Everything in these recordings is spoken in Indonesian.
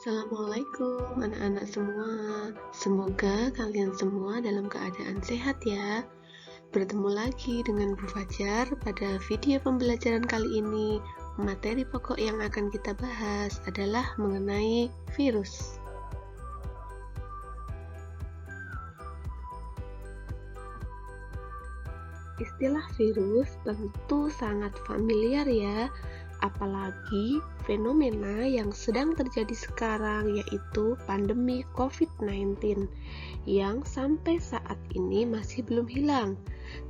Assalamualaikum anak-anak semua. Semoga kalian semua dalam keadaan sehat ya. Bertemu lagi dengan Bu Fajar pada video pembelajaran kali ini. Materi pokok yang akan kita bahas adalah mengenai virus. Istilah virus tentu sangat familiar ya, apalagi fenomena yang sedang terjadi sekarang yaitu pandemi COVID-19 yang sampai saat ini masih belum hilang.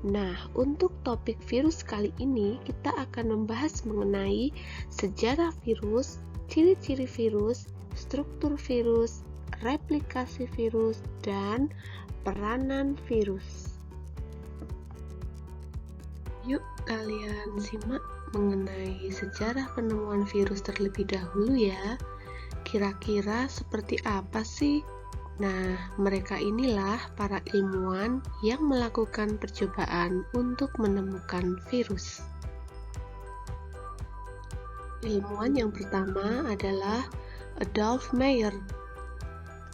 Nah, untuk topik virus kali ini kita akan membahas mengenai sejarah virus, ciri-ciri virus, struktur virus, replikasi virus, dan peranan virus. Yuk kalian simak mengenai sejarah penemuan virus terlebih dahulu ya. Kira-kira seperti apa sih? Nah, mereka inilah para ilmuwan yang melakukan percobaan untuk menemukan virus. Ilmuwan yang pertama adalah Adolf Meyer.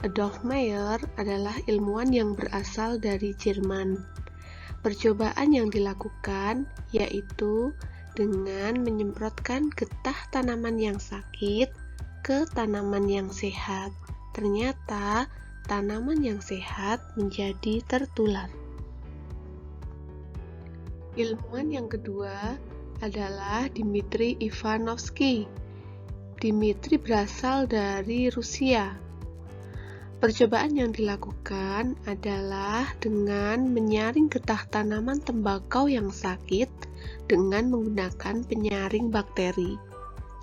Adolf Meyer adalah ilmuwan yang berasal dari Jerman. Percobaan yang dilakukan yaitu dengan menyemprotkan getah tanaman yang sakit ke tanaman yang sehat. Ternyata tanaman yang sehat menjadi tertular. Ilmuwan yang kedua adalah Dmitri Ivanovsky. Dmitri berasal dari Rusia. Percobaan yang dilakukan adalah dengan menyaring getah tanaman tembakau yang sakit dengan menggunakan penyaring bakteri.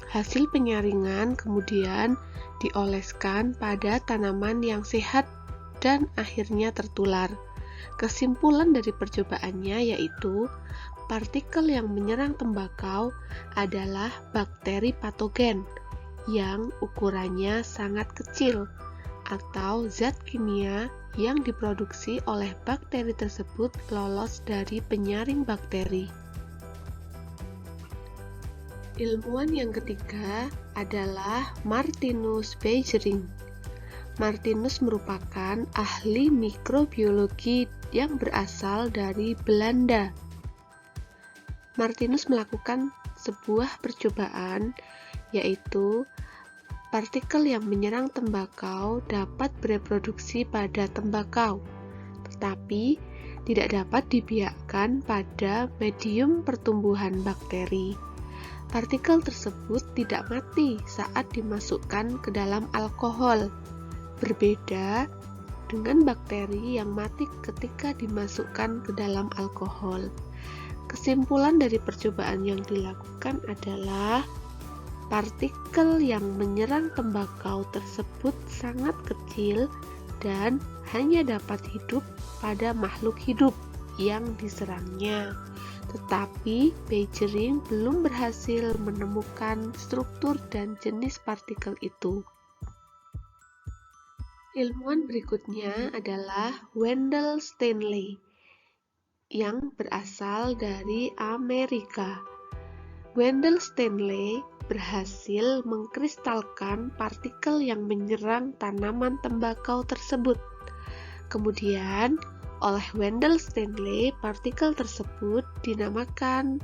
Hasil penyaringan kemudian dioleskan pada tanaman yang sehat dan akhirnya tertular. Kesimpulan dari percobaannya yaitu partikel yang menyerang tembakau adalah bakteri patogen yang ukurannya sangat kecil, atau zat kimia yang diproduksi oleh bakteri tersebut lolos dari penyaring bakteri. Ilmuwan yang ketiga adalah Martinus Beijering. Martinus merupakan ahli mikrobiologi yang berasal dari Belanda. Martinus melakukan sebuah percobaan yaitu partikel yang menyerang tembakau dapat bereproduksi pada tembakau, tetapi tidak dapat dibiarkan pada medium pertumbuhan bakteri. Partikel tersebut tidak mati saat dimasukkan ke dalam alkohol, berbeda dengan bakteri yang mati ketika dimasukkan ke dalam alkohol. Kesimpulan dari percobaan yang dilakukan adalah partikel yang menyerang tembakau tersebut sangat kecil dan hanya dapat hidup pada makhluk hidup yang diserangnya. Tetapi Beijering belum berhasil menemukan struktur dan jenis partikel itu. Ilmuwan berikutnya adalah Wendell Stanley yang berasal dari Amerika. Wendell Stanley berhasil mengkristalkan partikel yang menyerang tanaman tembakau tersebut. Kemudian, oleh Wendell Stanley, partikel tersebut dinamakan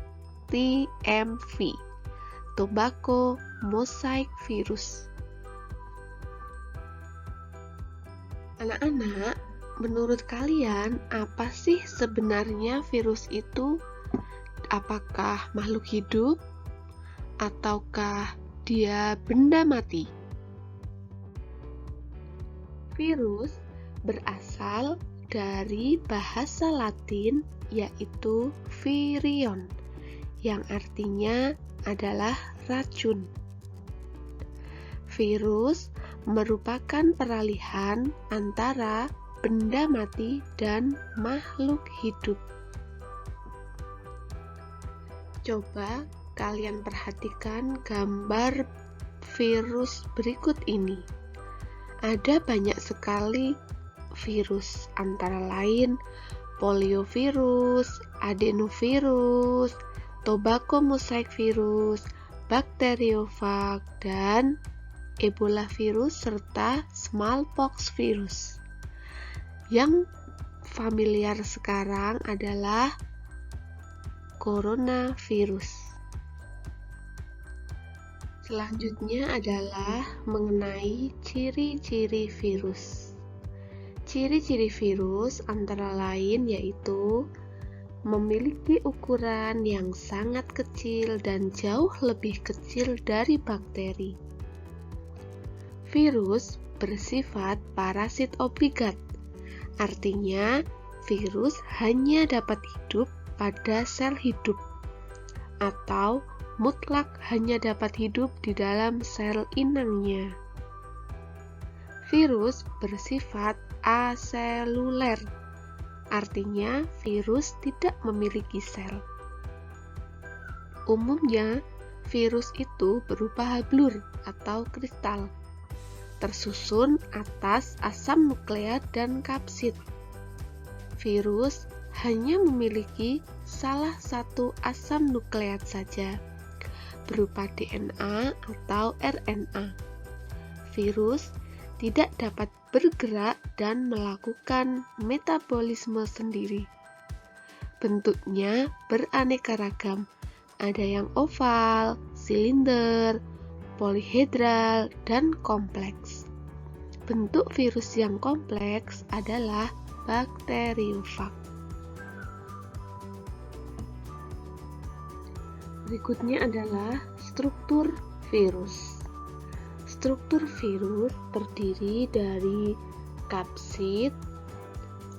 TMV, Tobacco Mosaic Virus. Anak-anak, menurut kalian apa sih sebenarnya virus itu? Apakah makhluk hidup? Ataukah dia benda mati? Virus berasal dari bahasa Latin yaitu virion, yang artinya adalah racun. Virus merupakan peralihan antara benda mati dan makhluk hidup. Coba kalian perhatikan gambar virus berikut ini. Ada banyak sekali virus, antara lain poliovirus, adenovirus, tobacco mosaic virus, bakteriofag, dan Ebola virus, serta smallpox virus. Yang familiar sekarang adalah coronavirus. Selanjutnya adalah mengenai ciri-ciri virus. Ciri-ciri virus antara lain yaitu memiliki ukuran yang sangat kecil dan jauh lebih kecil dari bakteri. Virus bersifat parasit obligat, artinya virus hanya dapat hidup pada sel hidup, atau mutlak hanya dapat hidup di dalam sel inangnya. Virus bersifat aseluler, artinya virus tidak memiliki sel. Umumnya, virus itu berupa hablur atau kristal, tersusun atas asam nukleat dan kapsid. Virus hanya memiliki salah satu asam nukleat saja, berupa DNA atau RNA. Virus tidak dapat bergerak dan melakukan metabolisme sendiri. Bentuknya beraneka ragam, ada yang oval, silinder, polihedral, dan kompleks. Bentuk virus yang kompleks adalah bakteriofag. Berikutnya adalah struktur virus. Struktur virus terdiri dari kapsid,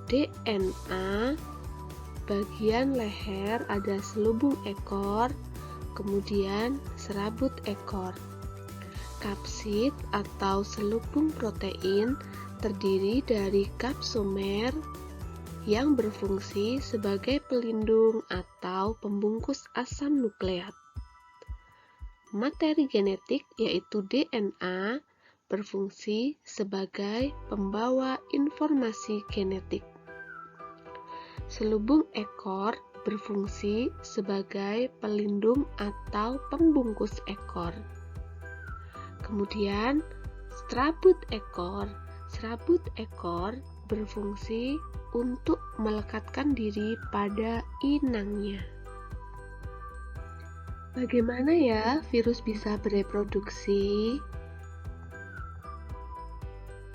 DNA, bagian leher ada selubung ekor, kemudian serabut ekor. Kapsid atau selubung protein terdiri dari kapsomer yang berfungsi sebagai pelindung atau pembungkus asam nukleat. Materi genetik yaitu DNA berfungsi sebagai pembawa informasi genetik. Selubung ekor berfungsi sebagai pelindung atau pembungkus ekor. Kemudian serabut ekor berfungsi untuk melekatkan diri pada inangnya. Bagaimana ya virus bisa bereproduksi?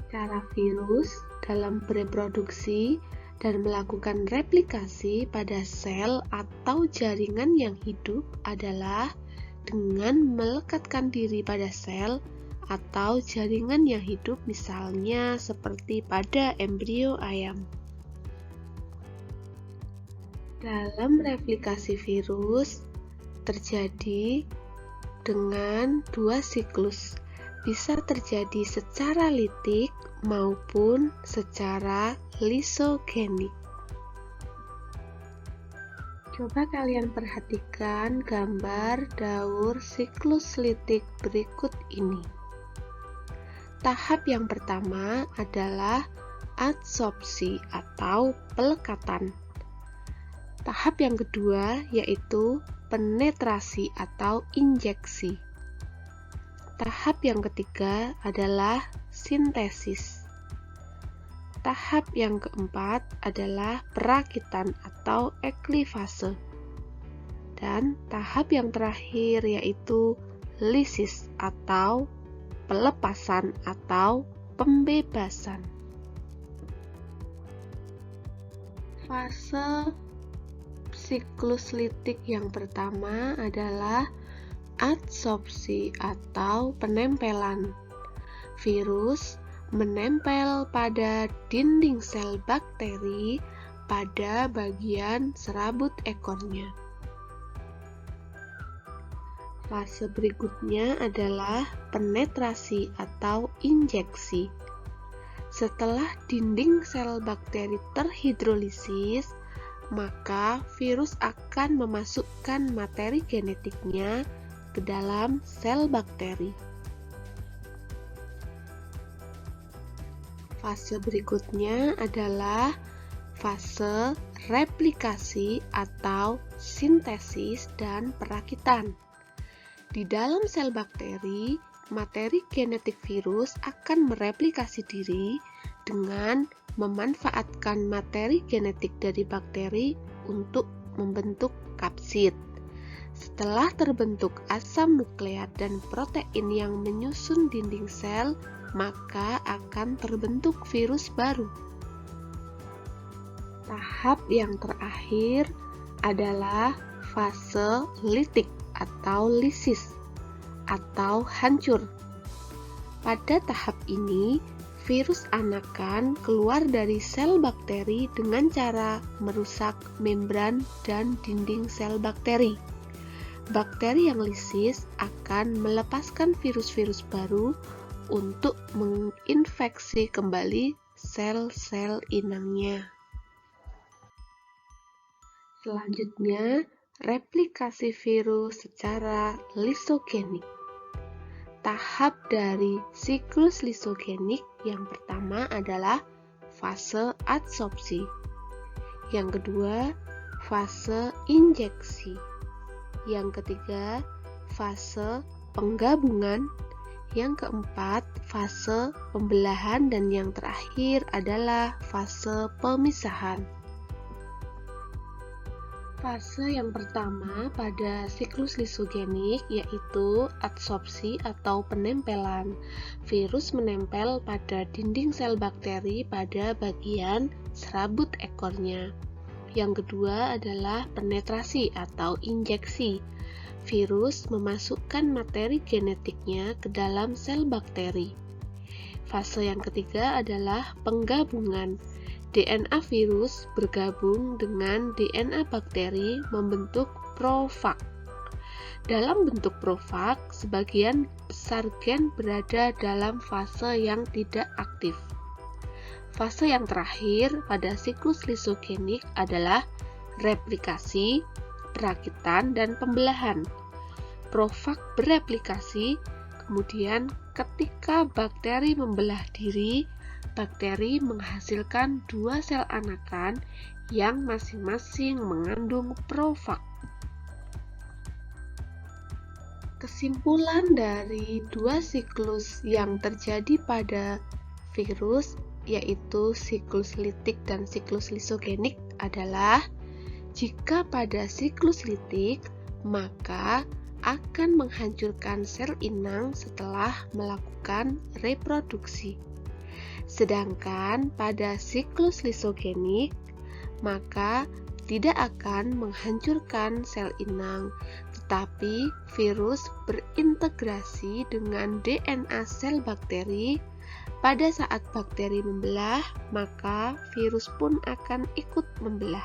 Cara virus dalam bereproduksi dan melakukan replikasi pada sel atau jaringan yang hidup adalah dengan melekatkan diri pada sel atau jaringan yang hidup, misalnya seperti pada embrio ayam. Dalam replikasi virus terjadi dengan dua siklus, bisa terjadi secara litik maupun secara lisogenik. Coba kalian perhatikan gambar daur siklus litik berikut ini. Tahap yang pertama adalah adsorpsi atau pelekatan. Tahap yang kedua yaitu penetrasi atau injeksi. Tahap yang ketiga adalah sintesis. Tahap yang keempat adalah perakitan atau eklivase. Dan tahap yang terakhir yaitu lisis atau pelepasan atau pembebasan. Fase siklus litik yang pertama adalah adsorpsi atau penempelan. Virus menempel pada dinding sel bakteri pada bagian serabut ekornya. Fase berikutnya adalah penetrasi atau injeksi. Setelah dinding sel bakteri terhidrolisis, maka virus akan memasukkan materi genetiknya ke dalam sel bakteri. Fase berikutnya adalah fase replikasi atau sintesis dan perakitan. Di dalam sel bakteri, materi genetik virus akan mereplikasi diri dengan memanfaatkan materi genetik dari bakteri untuk membentuk kapsid. Setelah terbentuk asam nukleat dan protein yang menyusun dinding sel, maka akan terbentuk virus baru. Tahap yang terakhir adalah fase litik atau lisis atau hancur. Pada tahap ini, virus anakan keluar dari sel bakteri dengan cara merusak membran dan dinding sel bakteri. Bakteri yang lisis akan melepaskan virus-virus baru untuk menginfeksi kembali sel-sel inangnya. Selanjutnya, replikasi virus secara lisogenik. Tahap dari siklus lisogenik yang pertama adalah fase adsorpsi. Yang kedua, fase injeksi. Yang ketiga, fase penggabungan. Yang keempat, fase pembelahan, dan yang terakhir adalah fase pemisahan. Fase yang pertama pada siklus lisogenik yaitu adsorpsi atau penempelan. Virus menempel pada dinding sel bakteri pada bagian serabut ekornya. Yang kedua adalah penetrasi atau injeksi. Virus memasukkan materi genetiknya ke dalam sel bakteri. Fase yang ketiga adalah penggabungan. DNA virus bergabung dengan DNA bakteri membentuk profag. Dalam bentuk profag, sebagian besar gen berada dalam fase yang tidak aktif. Fase yang terakhir pada siklus lisogenik adalah replikasi, perakitan, dan pembelahan. Profag bereplikasi, kemudian ketika bakteri membelah diri, bakteri menghasilkan dua sel anakan yang masing-masing mengandung profag. Kesimpulan dari dua siklus yang terjadi pada virus, yaitu siklus litik dan siklus lisogenik, adalah jika pada siklus litik, maka akan menghancurkan sel inang setelah melakukan reproduksi. Sedangkan pada siklus lisogenik, maka tidak akan menghancurkan sel inang, tetapi virus berintegrasi dengan DNA sel bakteri. Pada saat bakteri membelah, maka virus pun akan ikut membelah.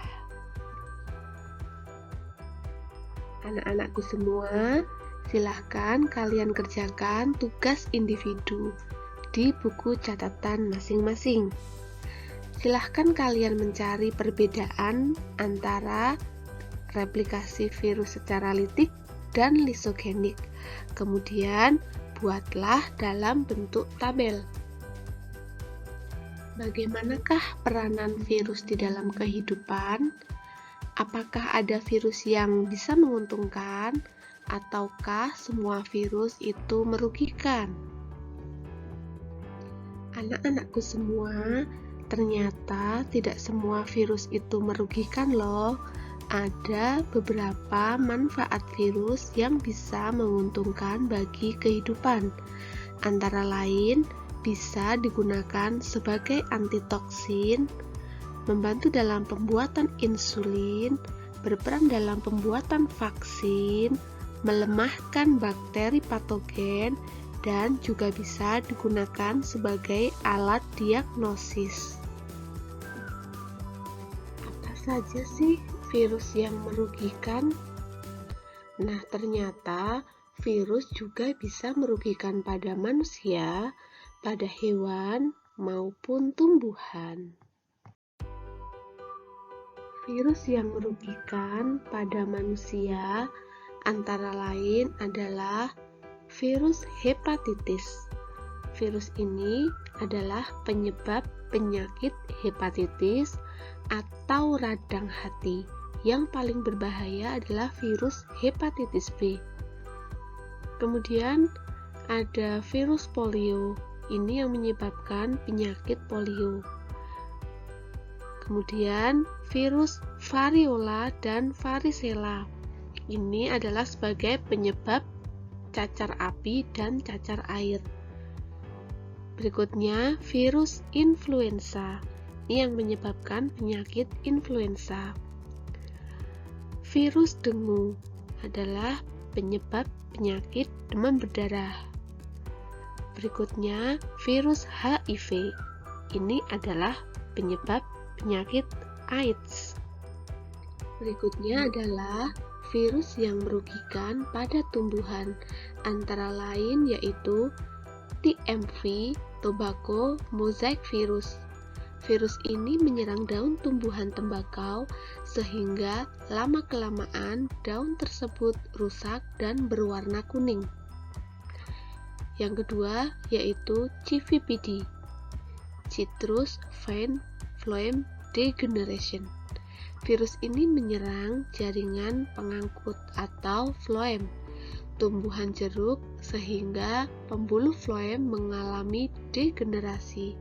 Anak-anakku semua, silahkan kalian kerjakan tugas individu di buku catatan masing-masing. Silahkan kalian mencari perbedaan antara replikasi virus secara litik dan lisogenik. Kemudian, buatlah dalam bentuk tabel. Bagaimanakah peranan virus di dalam kehidupan? Apakah ada virus yang bisa menguntungkan, ataukah semua virus itu merugikan? Anak-anakku semua, ternyata tidak semua virus itu merugikan loh. Ada beberapa manfaat virus yang bisa menguntungkan bagi kehidupan. Antara lain, bisa digunakan sebagai antitoksin, membantu dalam pembuatan insulin, berperan dalam pembuatan vaksin, melemahkan bakteri patogen, dan juga bisa digunakan sebagai alat diagnosis. Apa saja sih virus yang merugikan? Nah, ternyata virus juga bisa merugikan pada manusia, pada hewan, maupun tumbuhan. Virus yang merugikan pada manusia antara lain adalah virus hepatitis. Virus ini adalah penyebab penyakit hepatitis atau radang hati. Yang paling berbahaya adalah virus hepatitis B. Kemudian ada virus polio. Ini yang menyebabkan penyakit polio. Kemudian virus variola dan varicella. Ini adalah sebagai penyebab cacar api dan cacar air. Berikutnya virus influenza. Ini yang menyebabkan penyakit influenza. Virus dengue adalah penyebab penyakit demam berdarah. Berikutnya, virus HIV. Ini adalah penyebab penyakit AIDS. Berikutnya adalah virus yang merugikan pada tumbuhan, antara lain yaitu TMV, tobacco mosaic virus. Virus ini menyerang daun tumbuhan tembakau sehingga lama-kelamaan daun tersebut rusak dan berwarna kuning. Yang kedua yaitu CVPD, Citrus Vine Phloem Degeneration. Virus ini menyerang jaringan pengangkut atau phloem tumbuhan jeruk sehingga pembuluh phloem mengalami degenerasi.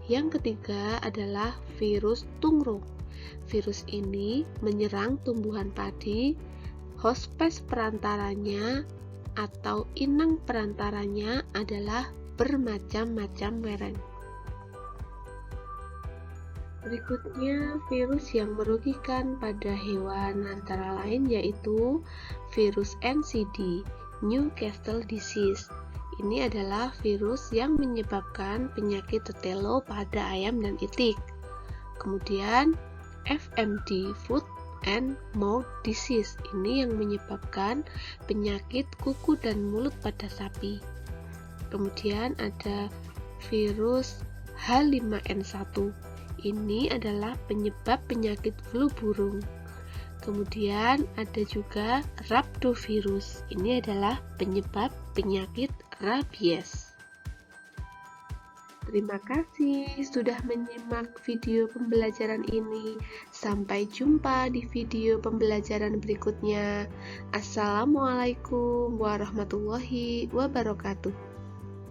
Yang ketiga adalah virus tungro. Virus ini menyerang tumbuhan padi, hospes perantaranya atau inang perantaranya adalah bermacam-macam merek. Berikutnya, virus yang merugikan pada hewan antara lain yaitu virus NCD, Newcastle disease. Ini adalah virus yang menyebabkan penyakit tetelo pada ayam dan itik. Kemudian, FMD, Foot and Mouth Disease. Ini yang menyebabkan penyakit kuku dan mulut pada sapi. Kemudian ada virus H5N1. Ini adalah penyebab penyakit flu burung. Kemudian ada juga rhabdovirus. Ini adalah penyebab penyakit rabies. Terima kasih sudah menyimak video pembelajaran ini. Sampai jumpa di video pembelajaran berikutnya. Assalamualaikum warahmatullahi wabarakatuh.